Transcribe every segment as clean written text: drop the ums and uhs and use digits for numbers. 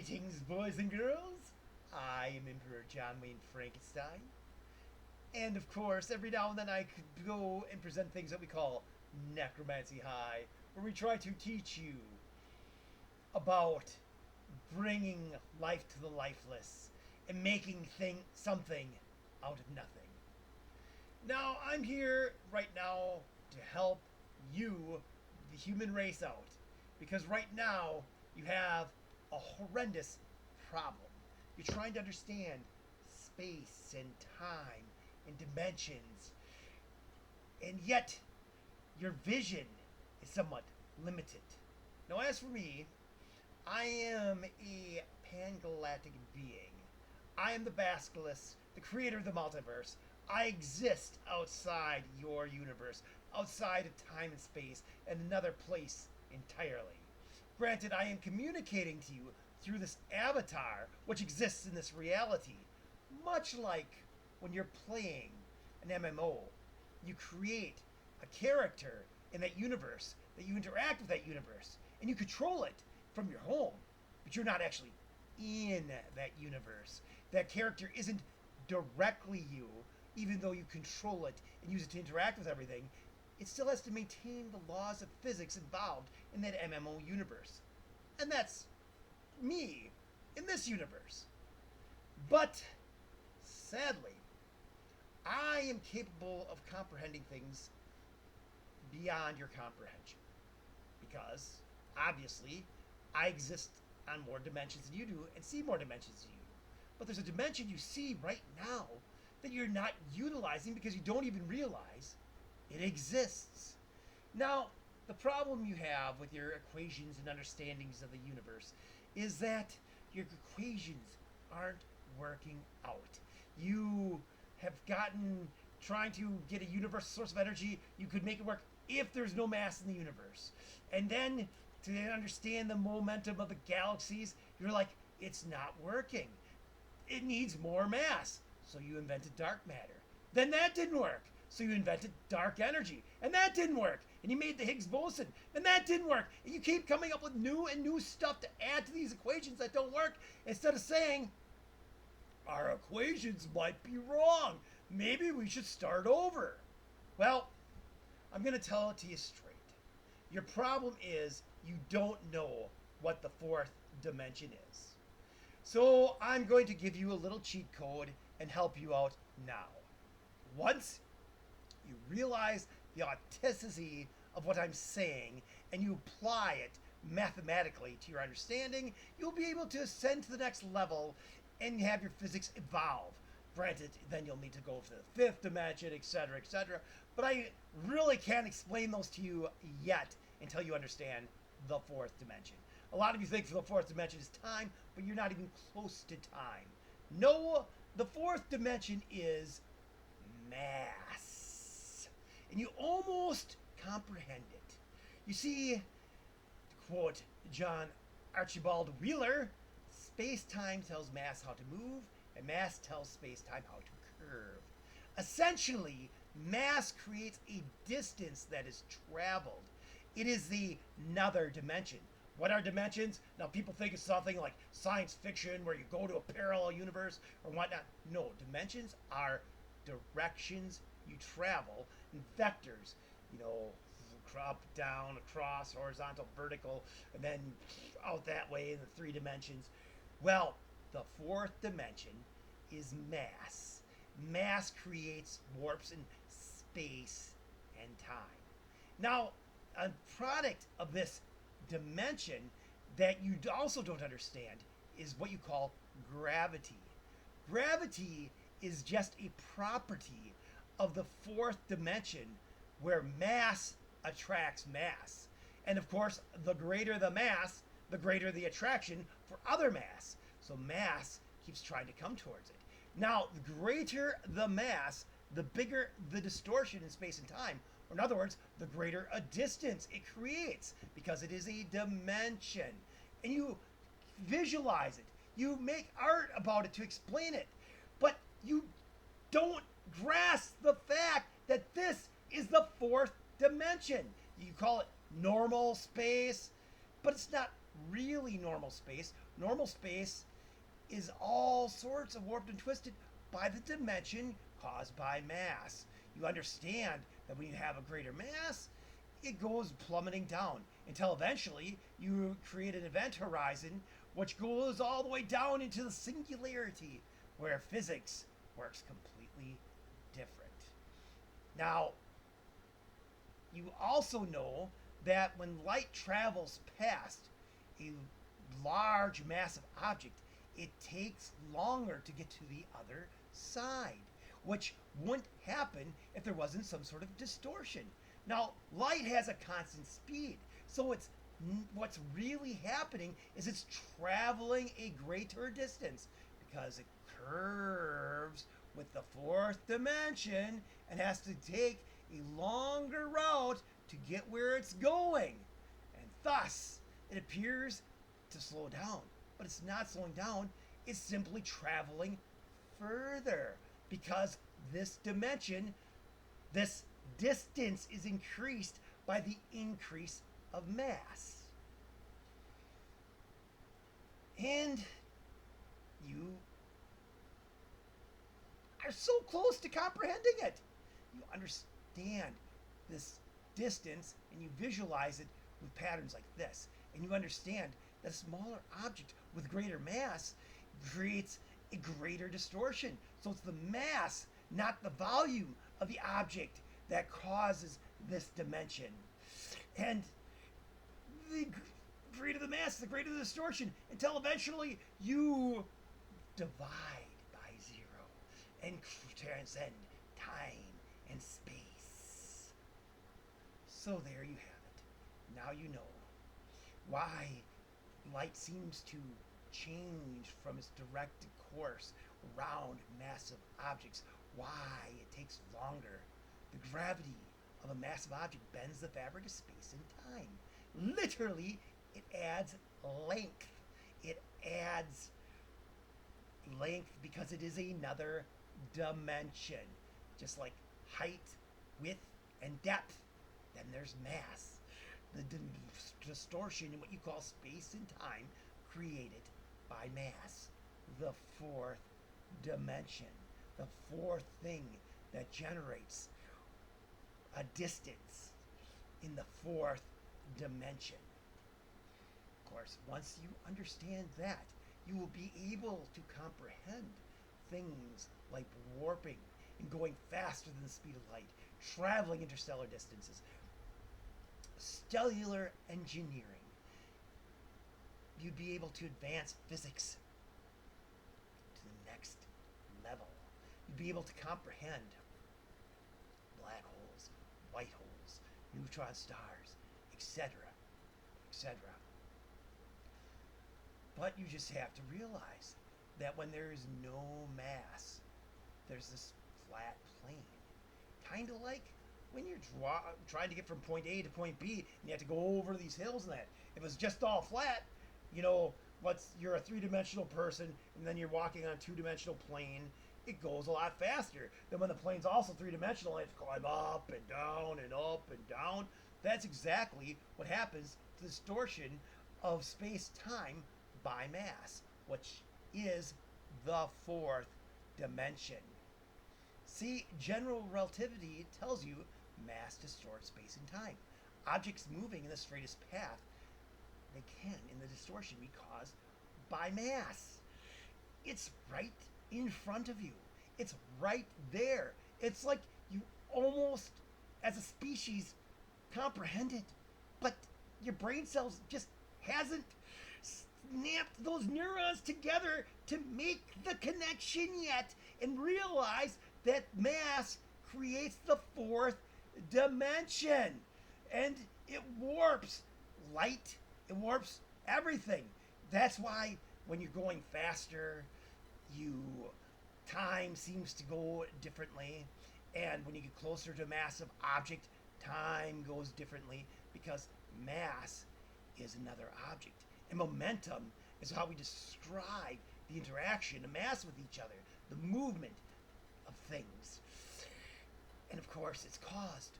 Greetings, boys and girls. I am Emperor Jonwayne Frankenstein. And of course, every now and then I could go and present things that we call Necromancy High, where we try to teach you about bringing life to the lifeless and making something out of nothing. Now, I'm here right now to help you, the human race, out. Because right now, you have a horrendous problem. You're trying to understand space and time and dimensions, and yet your vision is somewhat limited. Now, as for me, I am a pangalactic being. I am the Basilisk, the creator of the multiverse. I exist outside your universe, outside of time and space, and another place entirely. Granted, I am communicating to you through this avatar, which exists in this reality. Much like when you're playing an MMO, you create a character in that universe, that you interact with that universe, and you control it from your home, but you're not actually in that universe. That character isn't directly you, even though you control it and use it to interact with everything. It still has to maintain the laws of physics involved in that MMO universe. And that's me in this universe. But, sadly, I am capable of comprehending things beyond your comprehension. Because, obviously, I exist on more dimensions than you do and see more dimensions than you do. But there's a dimension you see right now that you're not utilizing because you don't even realize it exists. Now, the problem you have with your equations and understandings of the universe is that your equations aren't working out. You have gotten trying to get a universal source of energy. You could make it work if there's no mass in the universe. And then to understand the momentum of the galaxies, you're like, it's not working. It needs more mass. So you invented dark matter. Then that didn't work. So you invented dark energy. And that didn't work. And you made the Higgs Boson. And that didn't work. And you keep coming up with new and new stuff to add to these equations that don't work, instead of saying, our equations might be wrong. Maybe we should start over. Well, I'm going to tell it to you straight. Your problem is you don't know what the fourth dimension is. So I'm going to give you a little cheat code and help you out now. Once you realize the authenticity of what I'm saying and you apply it mathematically to your understanding, you'll be able to ascend to the next level and have your physics evolve. Granted, then you'll need to go to the fifth dimension, etc., etc. But I really can't explain those to you yet until you understand the fourth dimension. A lot of you think the fourth dimension is time, but you're not even close to time. No, the fourth dimension is mass. And you almost comprehend it. You see, to quote John Archibald Wheeler, space-time tells mass how to move, and mass tells space-time how to curve. Essentially, mass creates a distance that is traveled. It is the nether dimension. What are dimensions? Now, people think it's something like science fiction where you go to a parallel universe or whatnot. No, dimensions are directions you travel, and vectors, up, down, across, horizontal, vertical, and then out that way in the three dimensions. Well, the fourth dimension is mass. Mass creates warps in space and time. Now, a product of this dimension that you also don't understand is what you call gravity. Gravity is just a property of the fourth dimension where mass attracts mass. And of course, the greater the mass, the greater the attraction for other mass. So mass keeps trying to come towards it. Now, the greater the mass, the bigger the distortion in space and time. Or in other words, the greater a distance it creates because it is a dimension. And you visualize it. You make art about it to explain it. But you don't grasp the fact that this is the fourth dimension. You call it normal space, but it's not really normal space. Normal space is all sorts of warped and twisted by the dimension caused by mass. You understand that when you have a greater mass, it goes plummeting down until eventually you create an event horizon which goes all the way down into the singularity where physics works completely different. Now, you also know that when light travels past a large massive object, it takes longer to get to the other side, which wouldn't happen if there wasn't some sort of distortion. Now, light has a constant speed, so what's really happening is it's traveling a greater distance because it curves with the fourth dimension and has to take a longer route to get where it's going. And thus, it appears to slow down. But it's not slowing down, it's simply traveling further because this dimension, this distance is increased by the increase of mass. And you are so close to comprehending it. You understand this distance and you visualize it with patterns like this. And you understand that a smaller object with greater mass creates a greater distortion. So it's the mass, not the volume of the object, that causes this dimension. And the greater the mass, the greater the distortion, until eventually you divide by zero and transcend time and space. So there you have it. Now you know why light seems to change from its directed course around massive objects, why it takes longer. The gravity of a massive object bends the fabric of space and time. Literally, it adds length. It adds length because it is another dimension. Just like height, width, and depth. Then there's mass. The distortion in what you call space and time created by mass. The fourth dimension. The fourth thing that generates a distance in the fourth dimension. Of course, once you understand that, you will be able to comprehend things like warping and going faster than the speed of light, traveling interstellar distances, cellular engineering. You'd be able to advance physics to the next level. You'd be able to comprehend black holes, white holes, neutron stars, etc., etc. But you just have to realize that when there is no mass, there's this flat plane. Kind of like when you're trying to get from point A to point B, and you have to go over these hills and that. If it was just all flat, you know, you're a three-dimensional person, and then you're walking on a two-dimensional plane, it goes a lot faster than when the plane's also three-dimensional and you have to climb up and down and up and down. That's exactly what happens to the distortion of space-time by mass, which is the fourth dimension. See, general relativity tells you mass distorts space and time. Objects moving in the straightest path, they can, in the distortion, be caused by mass. It's right in front of you. It's right there. It's like you almost, as a species, comprehend it, but your brain cells just hasn't snapped those neurons together to make the connection yet and realize that mass creates the fourth dimension. And it warps light. It warps everything. That's why when you're going faster, time seems to go differently. And when you get closer to a massive object, time goes differently because mass is another object. And momentum is how we describe the interaction of mass with each other, the movement of things. And of course, it's caused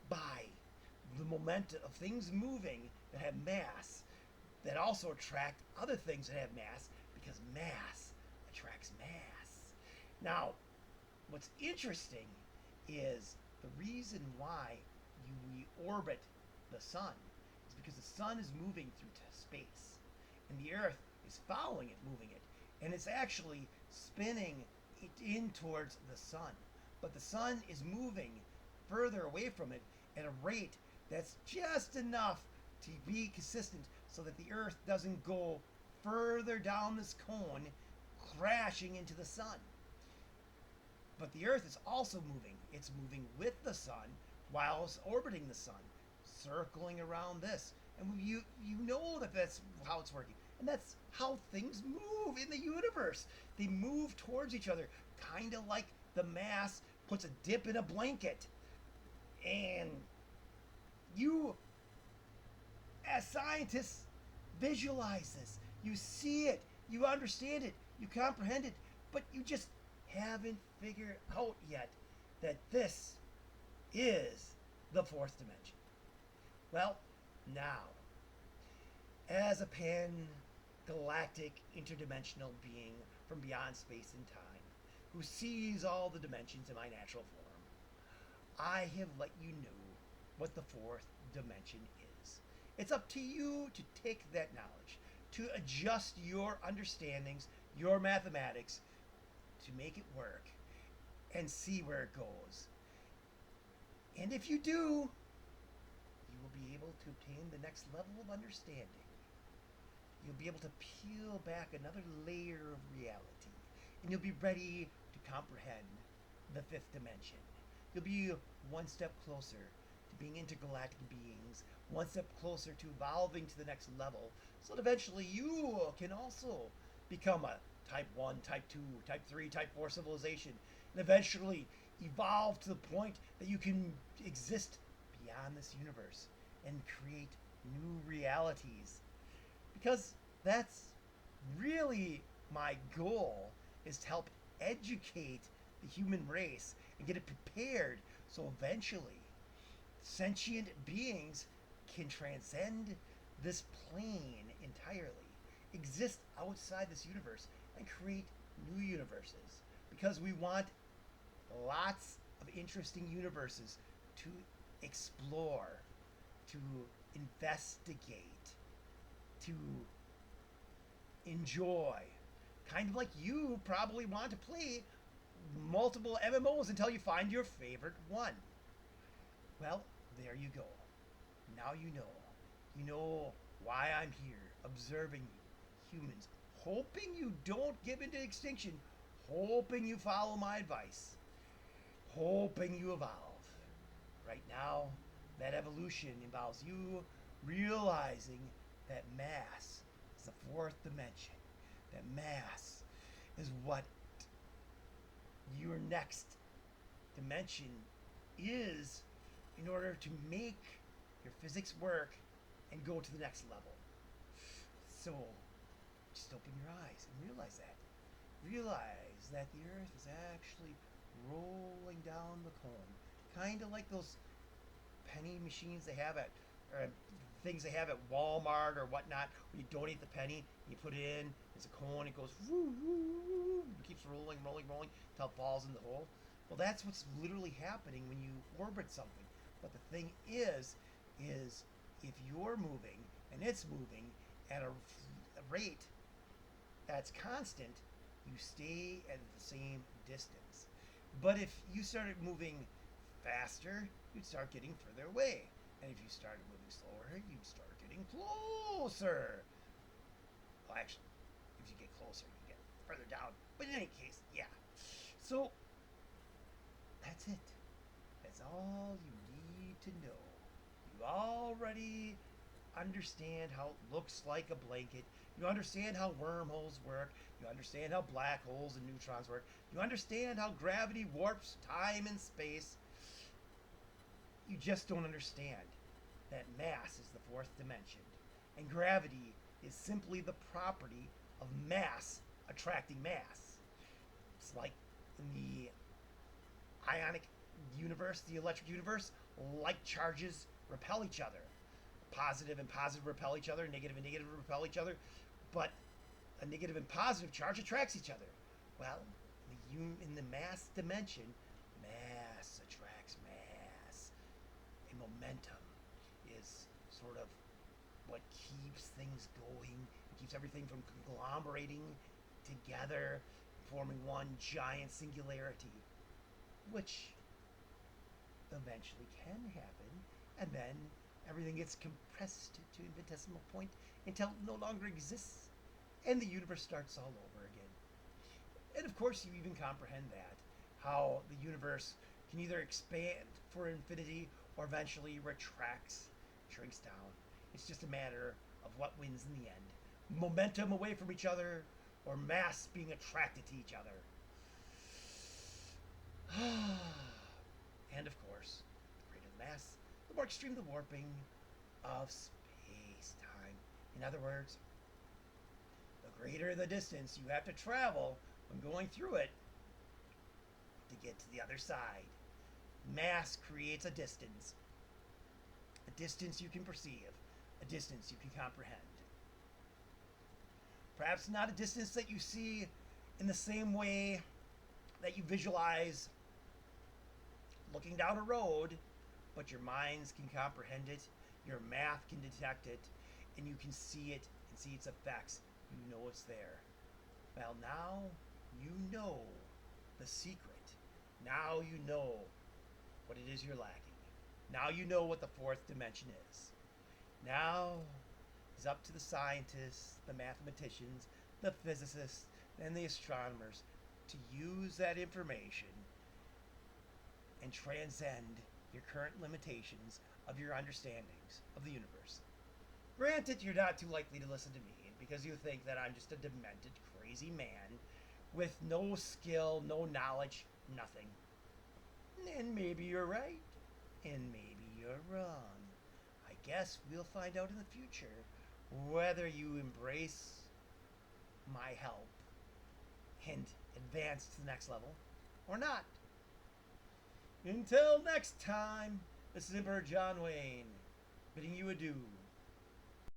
by the momentum of things moving that have mass. that also attract other things that have mass because mass attracts mass. Now, what's interesting is the reason why we orbit the sun is because the sun is moving through space and the earth is following it, moving it, and it's actually spinning it in towards the sun, but the sun is moving further away from it at a rate that's just enough to be consistent so that the earth doesn't go further down this cone crashing into the sun. But the earth is also moving. It's moving with the sun while it's orbiting the sun, circling around this. And you know that that's how it's working. And that's how things move in the universe. They move towards each other, kind of like the mass puts a dip in a blanket. And you, as scientists, visualize this. You see it. You understand it. You comprehend it. But you just haven't figured out yet that this is the fourth dimension. Well, now, as a pan-galactic interdimensional being from beyond space and time, who sees all the dimensions in my natural form, I have let you know what the fourth dimension is. It's up to you to take that knowledge, to adjust your understandings, your mathematics, to make it work and see where it goes. And if you do, you will be able to obtain the next level of understanding. You'll be able to peel back another layer of reality, and you'll be ready to comprehend the fifth dimension. You'll be one step closer to being intergalactic beings, one step closer to evolving to the next level, so that eventually you can also become a Type 1, Type 2, Type 3, Type 4 civilization, and eventually evolve to the point that you can exist beyond this universe and create new realities. Because that's really my goal, is to help educate the human race and get it prepared so eventually sentient beings can transcend this plane entirely, exist outside this universe, and create new universes. Because we want lots of interesting universes to explore, to investigate, to enjoy. Kind of like you probably want to play multiple MMOs until you find your favorite one. Well, there you go. Now you know. You know why I'm here, observing you, humans, hoping you don't give into extinction, hoping you follow my advice, hoping you evolve. Right now, that evolution involves you realizing that mass is the fourth dimension. That mass is what your next dimension is in order to make your physics work and go to the next level. So, just open your eyes and realize that. Realize that the Earth is actually rolling down the cone. Kind of like those penny machines they have at, or things they have at Walmart or whatnot, where you donate the penny, you put it in, there's a cone, it goes woo, woo, woo, it keeps rolling, rolling, rolling, until it falls in the hole. Well, that's what's literally happening when you orbit something. But the thing is if you're moving and it's moving at a rate that's constant, you stay at the same distance. But if you started moving faster, you'd start getting further away. And if you started moving slower, you'd start getting closer. Well, actually, if you get closer, you get further down. But in any case, yeah. So, that's it. That's all you need to know. You already understand how it looks like a blanket. You understand how wormholes work. You understand how black holes and neutrons work. You understand how gravity warps time and space. You just don't understand that mass is the fourth dimension. And gravity is simply the property of mass attracting mass. It's like in the ionic universe, the electric universe, like charges repel each other. positive and positive repel each other, negative and negative repel each other, but a negative and positive charge attracts each other. Well, in the mass dimension, mass attracts mass. And momentum is sort of what keeps things going. It keeps everything from conglomerating together, forming one giant singularity, which eventually can happen, and then everything gets compressed to an infinitesimal point until it no longer exists, and the universe starts all over again. And of course, you even comprehend that, how the universe can either expand for infinity or eventually retracts, shrinks down. It's just a matter of what wins in the end. Momentum away from each other, or mass being attracted to each other. And of course, the greater the mass, the more extreme the warping of space-time. In other words, the greater the distance you have to travel when going through it to get to the other side. Mass creates a distance you can perceive, a distance you can comprehend. Perhaps not a distance that you see in the same way that you visualize looking down a road, but your minds can comprehend it, your math can detect it, and you can see it and see its effects. You know it's there. Well, now you know the secret. Now you know what it is you're lacking. Now you know what the fourth dimension is. Now it's up to the scientists, the mathematicians, the physicists, and the astronomers to use that information and transcend your current limitations of your understandings of the universe. Granted, you're not too likely to listen to me because you think that I'm just a demented, crazy man with no skill, no knowledge, nothing. And maybe you're right, and maybe you're wrong. I guess we'll find out in the future whether you embrace my help and advance to the next level or not. Until next time, this is Emperor Jonwayne bidding you adieu.